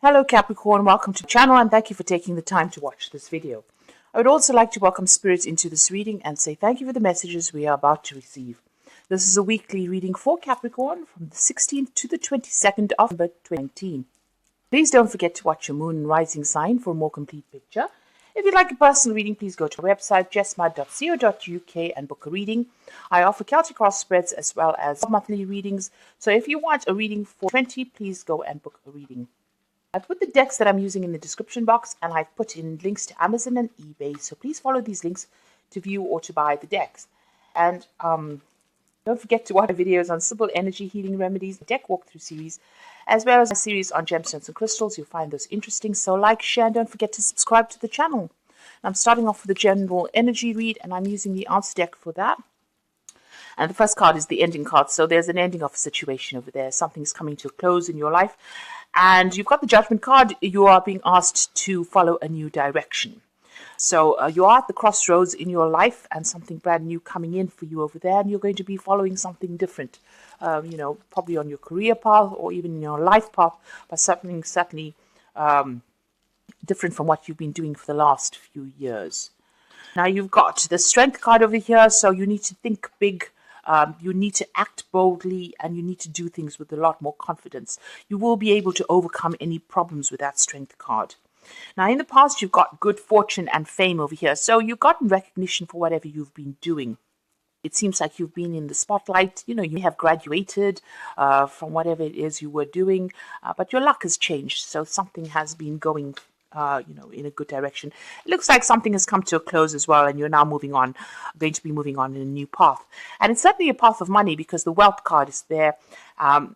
Hello Capricorn, welcome to the channel and thank you for taking the time to watch this video. I would also like to welcome spirits into this reading and say thank you for the messages we are about to receive. This is a weekly reading for Capricorn from the 16th to the 22nd of November 2019. Please don't forget to watch your moon and rising sign for a more complete picture. If you'd like a personal reading, please go to our website jessmud.co.uk and book a reading. I offer Celtic cross spreads as well as monthly readings. So if you want a reading for 20, please go and book a reading. I've put the decks that I'm using in the description box and I've put in links to Amazon and eBay. So please follow these links to view or to buy the decks. And don't forget to watch my videos on simple energy healing remedies, the deck walkthrough series, as well as a series on gemstones and crystals. You'll find those interesting. So like, share, and don't forget to subscribe to the channel. I'm starting off with the general energy read and I'm using the answer deck for that. And the first card is the ending card. So there's an ending of a situation over there. Something's coming to a close in your life. And you've got the judgment card. You are being asked to follow a new direction. So you are at the crossroads in your life and something brand new coming in for you over there. And you're going to be following something different, probably on your career path or even in your life path, but something certainly different from what you've been doing for the last few years. Now you've got the strength card over here. So you need to think big. You need to act boldly and you need to do things with a lot more confidence. You will be able to overcome any problems with that strength card. Now, in the past, you've got good fortune and fame over here. So you've gotten recognition for whatever you've been doing. It seems like you've been in the spotlight. You have graduated from whatever it is you were doing, but your luck has changed. So something has been going in a good direction. It looks like something has come to a close as well, and you're now going to be moving on in a new path. And it's certainly a path of money because the wealth card is there. It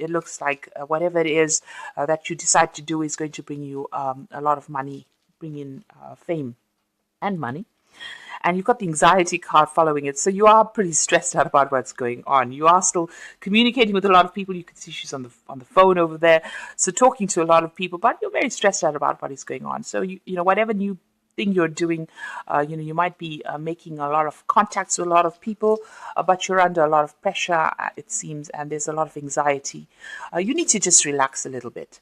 looks like whatever it is that you decide to do is going to bring you a lot of money, bring in fame and money. And you've got the anxiety card following it. So you are pretty stressed out about what's going on. You are still communicating with a lot of people. You can see she's on the phone over there. So talking to a lot of people, but you're very stressed out about what is going on. So, whatever new thing you're doing, you might be making a lot of contacts with a lot of people, but you're under a lot of pressure, it seems, and there's a lot of anxiety. You need to just relax a little bit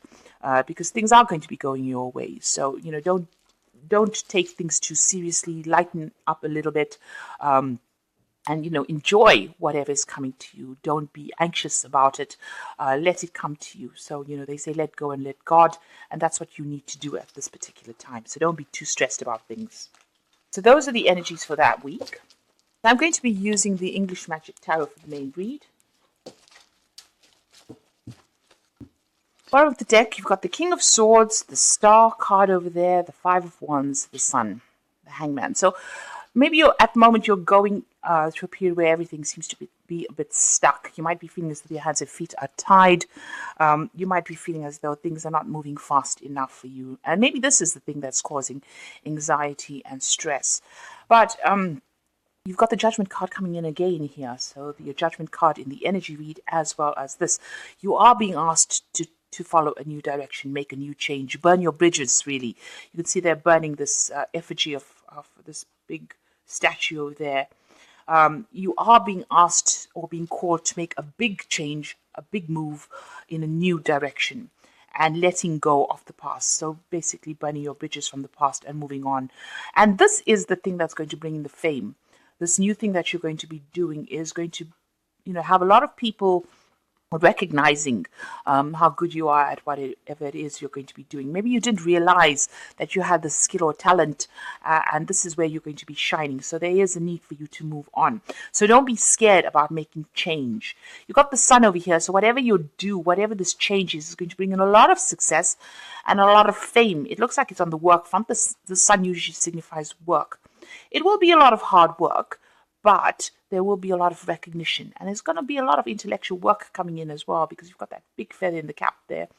because things are going to be going your way. So, don't take things too seriously. Lighten up a little bit and, enjoy whatever is coming to you. Don't be anxious about it. Let it come to you. So, they say let go and let God. And that's what you need to do at this particular time. So don't be too stressed about things. So those are the energies for that week. I'm going to be using the English Magic Tarot for the main read. Bottom of the deck, you've got the King of Swords, the Star card over there, the Five of Wands, the Sun, the Hangman. So maybe at the moment you're going through a period where everything seems to be a bit stuck. You might be feeling as though your hands and feet are tied. You might be feeling as though things are not moving fast enough for you. And maybe this is the thing that's causing anxiety and stress. But you've got the Judgment card coming in again here. So the Judgment card in the energy read as well as this. You are being asked to follow a new direction, make a new change, burn your bridges, really. You can see they're burning this effigy of this big statue over there. You are being asked or being called to make a big change, a big move in a new direction and letting go of the past. So basically burning your bridges from the past and moving on. And this is the thing that's going to bring in the fame. This new thing that you're going to be doing is going to, have a lot of people recognizing how good you are at whatever it is you're going to be doing. Maybe you didn't realize that you had the skill or talent and this is where you're going to be shining. So there is a need for you to move on. So don't be scared about making change. You've got the Sun over here. So whatever you do, whatever this change is going to bring in a lot of success and a lot of fame. It looks like it's on the work front. The Sun usually signifies work. It will be a lot of hard work, but there will be a lot of recognition. And there's going to be a lot of intellectual work coming in as well because you've got that big feather in the cap there.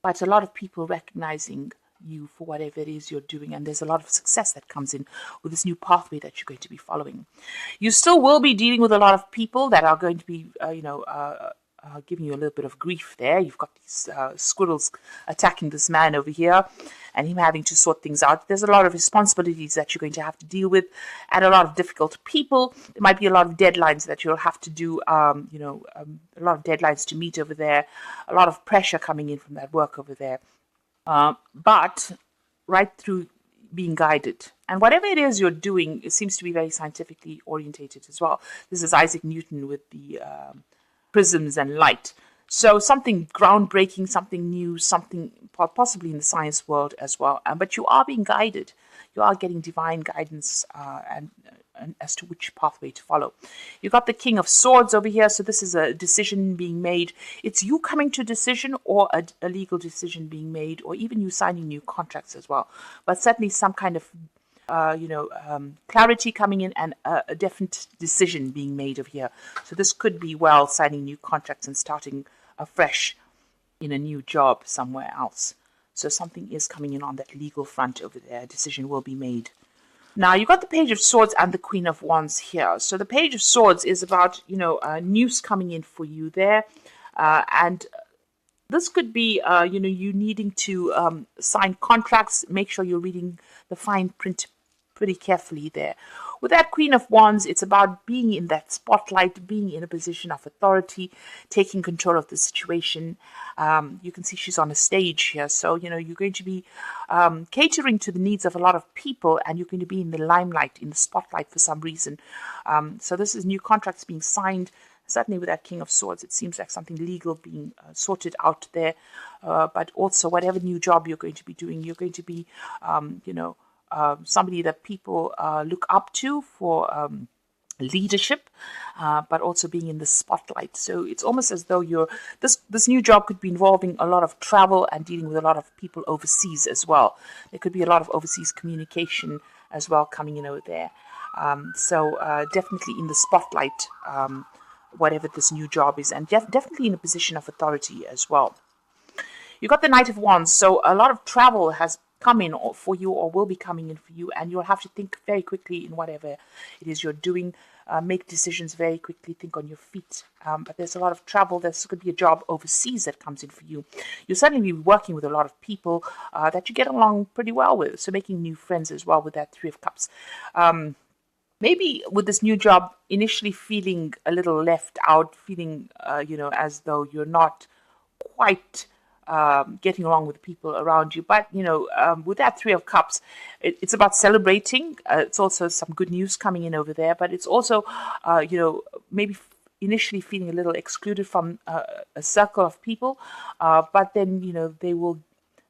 But a lot of people recognizing you for whatever it is you're doing. And there's a lot of success that comes in with this new pathway that you're going to be following. You still will be dealing with a lot of people that are going to be, giving you a little bit of grief there. You've got these squirrels attacking this man over here. and him having to sort things out. There's a lot of responsibilities that you're going to have to deal with, and a lot of difficult people. There might be a lot of deadlines that you'll have to do, a lot of deadlines to meet over there, a lot of pressure coming in from that work over there. But right through being guided. And whatever it is you're doing, it seems to be very scientifically orientated as well. This is Isaac Newton with the prisms and light. So something groundbreaking, something new, something possibly in the science world as well. But you are being guided. You are getting divine guidance and as to which pathway to follow. You've got the King of Swords over here. So this is a decision being made. It's you coming to a decision, or a legal decision being made, or even you signing new contracts as well. But certainly some kind of clarity coming in, and a definite decision being made over here. So this could be signing new contracts and starting afresh in a new job somewhere else. So something is coming in on that legal front over there. A decision will be made. Now, you've got the Page of Swords and the Queen of Wands here. So the Page of Swords is about, news coming in for you there. And this could be, you needing to sign contracts. Make sure you're reading the fine print pretty carefully there. With that Queen of Wands, it's about being in that spotlight, being in a position of authority, taking control of the situation. You can see she's on a stage here. So, you're going to be catering to the needs of a lot of people, and you're going to be in the limelight, in the spotlight for some reason. So this is new contracts being signed. Certainly with that King of Swords, it seems like something legal being sorted out there. But also whatever new job you're going to be doing, you're going to be, somebody that people look up to for leadership, but also being in the spotlight. So it's almost as though this new job could be involving a lot of travel and dealing with a lot of people overseas as well. There could be a lot of overseas communication as well coming in over there. So definitely in the spotlight, whatever this new job is, and definitely in a position of authority as well. You got the Knight of Wands, so a lot of travel has come in for you, or will be coming in for you, and you'll have to think very quickly in whatever it is you're doing. Make decisions very quickly, think on your feet. But there's a lot of travel. There's could be a job overseas that comes in for you. You'll certainly be working with a lot of people that you get along pretty well with, so making new friends as well with that Three of Cups. Maybe with this new job, initially feeling a little left out, feeling, as though you're not quite getting along with the people around you. But, with that Three of Cups, it's about celebrating. It's also some good news coming in over there. But it's also, maybe initially feeling a little excluded from a circle of people. But then, they will,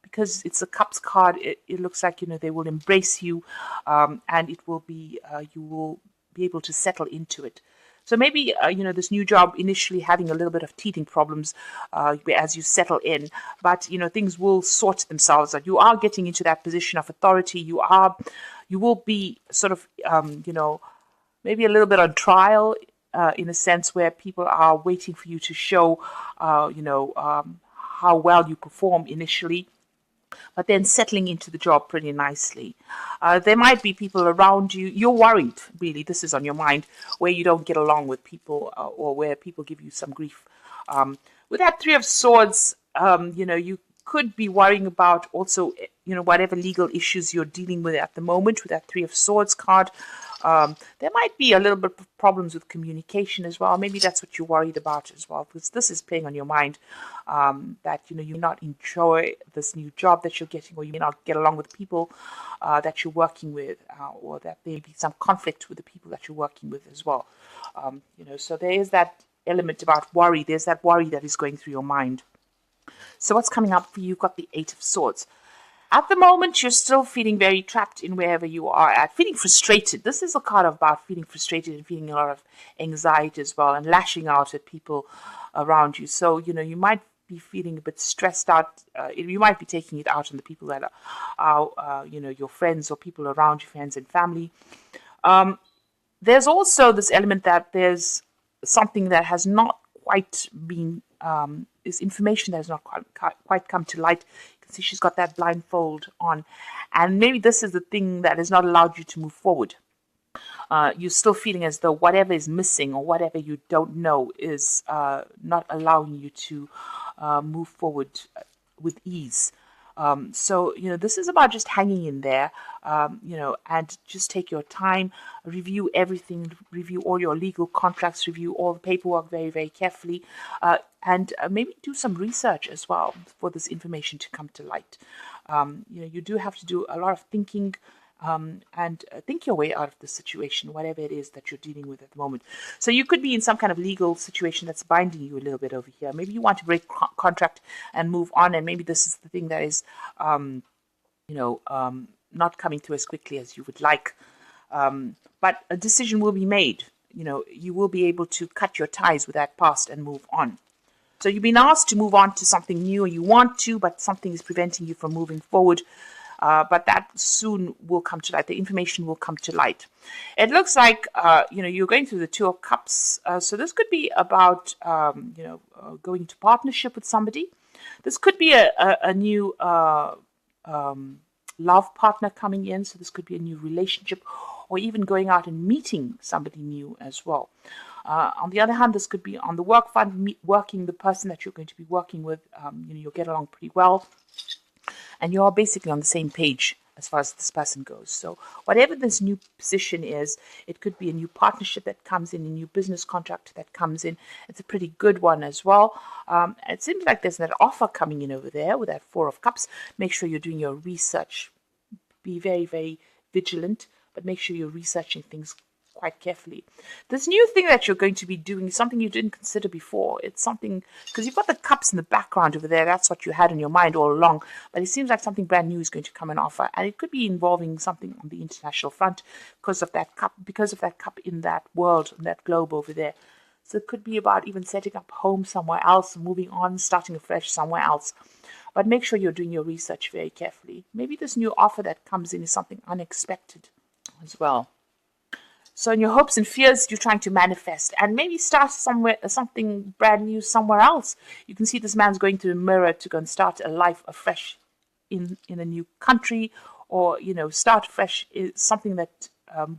because it's a Cups card, it looks like, they will embrace you, and it will be, you will be able to settle into it. So maybe, this new job initially having a little bit of teething problems as you settle in, but, things will sort themselves out. You are getting into that position of authority. You will be sort of, maybe a little bit on trial in a sense where people are waiting for you to show, how well you perform initially, but then settling into the job pretty nicely. There might be people around you. You're worried, really. This is on your mind, where you don't get along with people, or where people give you some grief. With that Three of Swords, you could be worrying about also, whatever legal issues you're dealing with at the moment with that Three of Swords card. There might be a little bit of problems with communication as well. Maybe that's what you're worried about as well, because this is playing on your mind, that, you may not enjoy this new job that you're getting, or you may not get along with people that you're working with, or that there may be some conflict with the people that you're working with as well. So there is that element about worry. There's that worry that is going through your mind. So what's coming up for you? You've got the Eight of Swords. At the moment, you're still feeling very trapped in wherever you are at, feeling frustrated. This is a card about feeling frustrated and feeling a lot of anxiety as well, and lashing out at people around you. So, you might be feeling a bit stressed out. You might be taking it out on the people that are your friends or people around you, friends and family. There's also this element that there's something that has not quite been, is information that has not quite come to light. See, she's got that blindfold on, and maybe this is the thing that has not allowed you to move forward. You're still feeling as though whatever is missing, or whatever you don't know, is not allowing you to move forward with ease. So, this is about just hanging in there, and just take your time, review everything, review all your legal contracts, review all the paperwork very, very carefully, and maybe do some research as well for this information to come to light. You do have to do a lot of thinking, and think your way out of the situation, whatever it is that you're dealing with at the moment. So you could be in some kind of legal situation that's binding you a little bit over here. Maybe you want to break contract and move on, and maybe this is the thing that is, not coming through as quickly as you would like. But a decision will be made. You will be able to cut your ties with that past and move on. So you've been asked to move on to something new, or you want to, but something is preventing you from moving forward. But that soon will come to light. The information will come to light. It looks like, you're going through the Two of Cups. So this could be about, going to partnership with somebody. This could be a new love partner coming in. So this could be a new relationship, or even going out and meeting somebody new as well. On the other hand, this could be on the work front, working the person that you're going to be working with. You'll get along pretty well. And you're basically on the same page as far as this person goes. So whatever this new position is, it could be a new partnership that comes in, a new business contract that comes in. It's a pretty good one as well. It seems like there's that offer coming in over there with that Four of Cups. Make sure you're doing your research. Be very, very vigilant, but make sure you're researching things quite carefully. This new thing that you're going to be doing is something you didn't consider before. It's something, because you've got the cups in the background over there, that's what you had in your mind all along, but it seems like something brand new is going to come and offer, and it could be involving something on the international front because of that cup in that world, in that globe over there. So it could be about even setting up home somewhere else, moving on, starting afresh somewhere else. But make sure you're doing your research very carefully. Maybe this new offer that comes in is something unexpected as well. So in your hopes and fears, you're trying to manifest and maybe start something brand new somewhere else. You can see this man's going to the mirror to go and start a life afresh in a new country, or, start fresh is something that,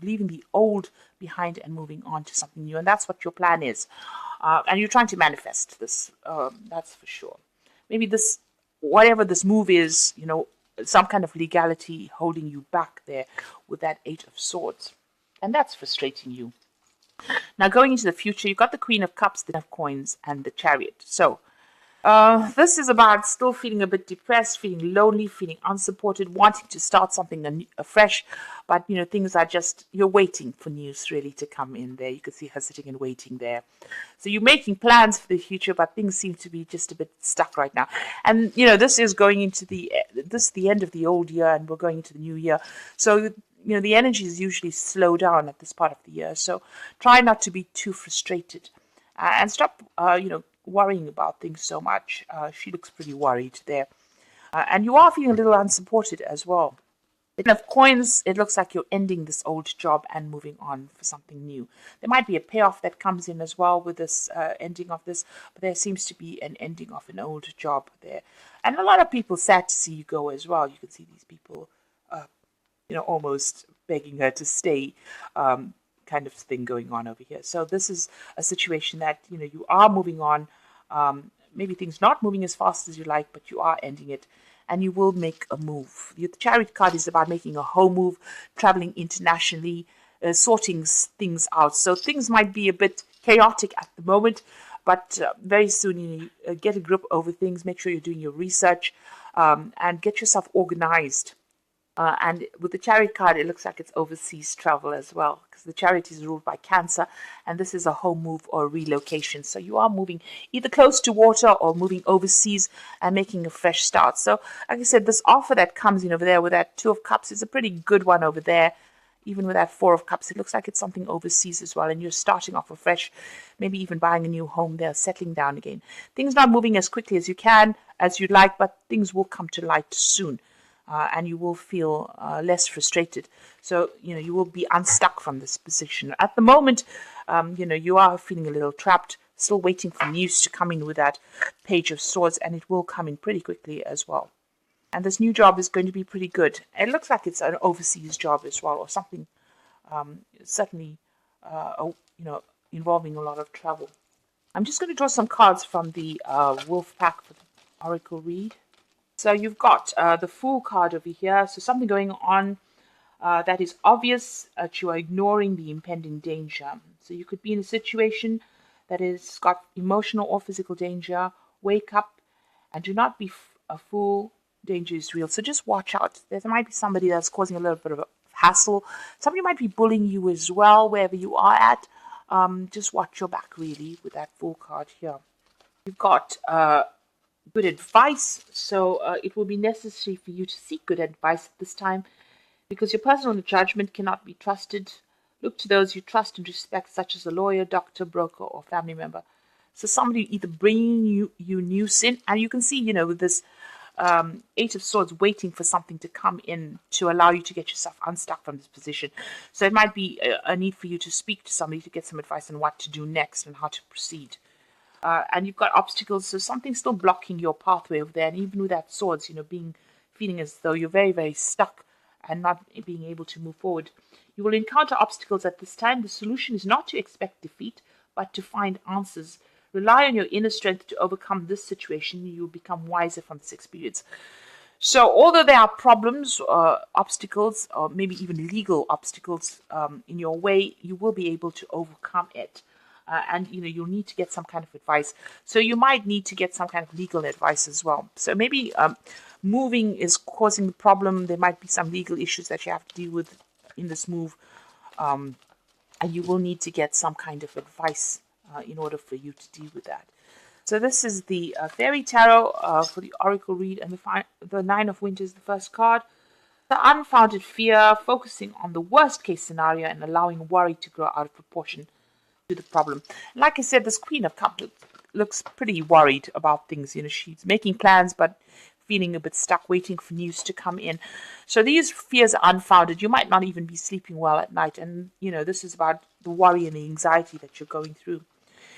leaving the old behind and moving on to something new. And that's what your plan is. And you're trying to manifest this, that's for sure. Maybe whatever this move is, some kind of legality holding you back there with that Eight of Swords. And that's frustrating you. Now, going into the future, you've got the Queen of Cups, the Ten of Coins, and the Chariot. So, this is about still feeling a bit depressed, feeling lonely, feeling unsupported, wanting to start something afresh. But, things are just, you're waiting for news really to come in there. You can see her sitting and waiting there. So you're making plans for the future, but things seem to be just a bit stuck right now. And, this is going into the end of the old year, and we're going into the new year. So, the energy is usually slow down at this part of the year. So try not to be too frustrated, and stop, worrying about things so much. She looks pretty worried there. And you are feeling a little unsupported as well. And of coins, it looks like you're ending this old job and moving on for something new. There might be a payoff that comes in as well with this ending of this, but there seems to be an ending of an old job there. And a lot of people sad to see you go as well. You can see these people almost begging her to stay, kind of thing going on over here. So this is a situation that, you are moving on. Maybe things not moving as fast as you like, but you are ending it, and you will make a move. The Chariot card is about making a home move, traveling internationally, sorting things out. So things might be a bit chaotic at the moment, but very soon you get a grip over things. Make sure you're doing your research, and get yourself organized. And with the Chariot card, it looks like it's overseas travel as well, because the Chariot is ruled by Cancer, and this is a home move or relocation. So you are moving either close to water or moving overseas and making a fresh start. So, like I said, this offer that comes in over there with that Two of Cups is a pretty good one over there. Even with that Four of Cups, it looks like it's something overseas as well, and you're starting off afresh, maybe even buying a new home there, settling down again. Things not moving as quickly as you'd like, but things will come to light soon. And you will feel less frustrated. So, you will be unstuck from this position. At the moment, you are feeling a little trapped, still waiting for news to come in with that Page of Swords, and it will come in pretty quickly as well. And this new job is going to be pretty good. It looks like it's an overseas job as well, or something, certainly, involving a lot of travel. I'm just going to draw some cards from the Wolf Pack for the Oracle read. So you've got the Fool card over here. So something going on that is obvious that you are ignoring the impending danger. So you could be in a situation that has got emotional or physical danger. Wake up and do not be a fool. Danger is real. So just watch out. There might be somebody that's causing a little bit of a hassle. Somebody might be bullying you as well, wherever you are at. Just watch your back, really, with that Fool card here. You've got good advice. So it will be necessary for you to seek good advice at this time because your personal judgment cannot be trusted. Look to those you trust and respect, such as a lawyer, doctor, broker, or family member. So somebody either bringing you news in, and you can see, with this Eight of Swords waiting for something to come in to allow you to get yourself unstuck from this position. So it might be a need for you to speak to somebody to get some advice on what to do next and how to proceed. And you've got obstacles, so something's still blocking your pathway over there. And even with that swords, feeling as though you're very, very stuck and not being able to move forward. You will encounter obstacles at this time. The solution is not to expect defeat, but to find answers. Rely on your inner strength to overcome this situation. You will become wiser from this experience. So although there are problems, obstacles, or maybe even legal obstacles in your way, you will be able to overcome it. And you'll need to get some kind of advice. So you might need to get some kind of legal advice as well. So maybe moving is causing the problem. There might be some legal issues that you have to deal with in this move. And you will need to get some kind of advice in order for you to deal with that. So this is the Fairy Tarot for the Oracle read, and the Nine of Winter is the first card. The unfounded fear, focusing on the worst case scenario and allowing worry to grow out of proportion to the problem. Like I said, this Queen of Cups looks pretty worried about things. She's making plans, but feeling a bit stuck, waiting for news to come in. So these fears are unfounded. You might not even be sleeping well at night. And, this is about the worry and the anxiety that you're going through.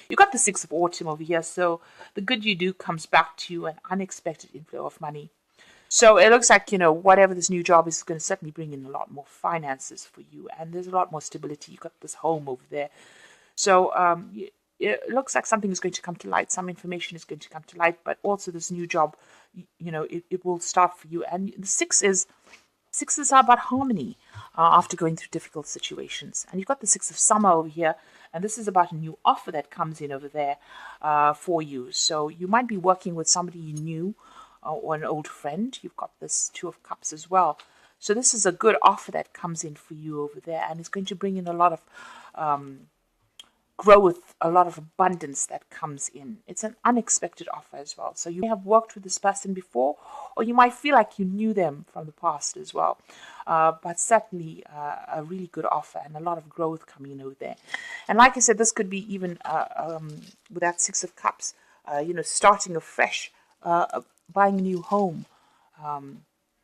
You've got the Six of Autumn over here. So the good you do comes back to you, an unexpected inflow of money. So it looks like, whatever this new job is going to certainly bring in a lot more finances for you. And there's a lot more stability. You've got this home over there. So it looks like something is going to come to light. Some information is going to come to light. But also this new job, it will start for you. And the sixes are about harmony after going through difficult situations. And you've got the Six of Summer over here. And this is about a new offer that comes in over there for you. So you might be working with somebody you knew or an old friend. You've got this Two of Cups as well. So this is a good offer that comes in for you over there. And it's going to bring in a lot of growth, a lot of abundance that comes in. It's an unexpected offer as well. So you may have worked with this person before, or you might feel like you knew them from the past as well. But certainly a really good offer and a lot of growth coming in over there. And like I said, this could be even with that Six of Cups, starting afresh, buying a new home,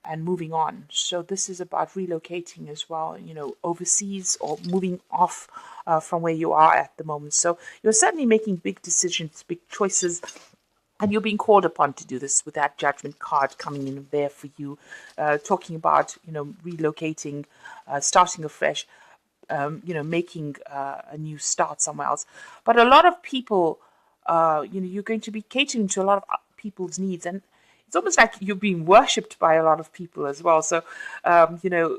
and moving on. So this is about relocating as well, overseas or moving off from where you are at the moment. So you're certainly making big decisions, big choices, and you're being called upon to do this with that Judgment card coming in there for you, talking about, relocating, starting afresh, making a new start somewhere else. But a lot of people, you're going to be catering to a lot of people's needs, and it's almost like you're being worshipped by a lot of people as well. So,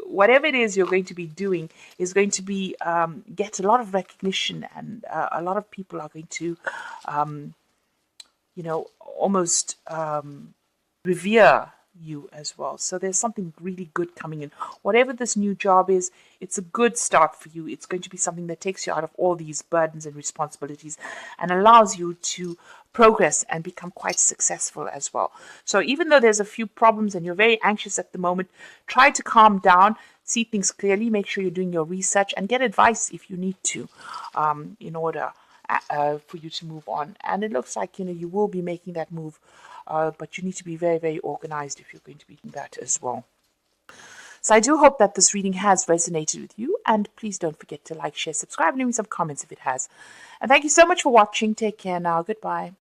whatever it is you're going to be doing is going to be get a lot of recognition, and a lot of people are going to, almost revere you as well. So there's something really good coming in. Whatever this new job is, it's a good start for you. It's going to be something that takes you out of all these burdens and responsibilities and allows you to progress and become quite successful as well. So even though there's a few problems and you're very anxious at the moment, try to calm down, see things clearly, make sure you're doing your research, and get advice if you need to in order for you to move on. And it looks like, you will be making that move, but you need to be very, very organized if you're going to be doing that as well. So I do hope that this reading has resonated with you, and please don't forget to like, share, subscribe, and leave me some comments if it has. And thank you so much for watching. Take care now. Goodbye.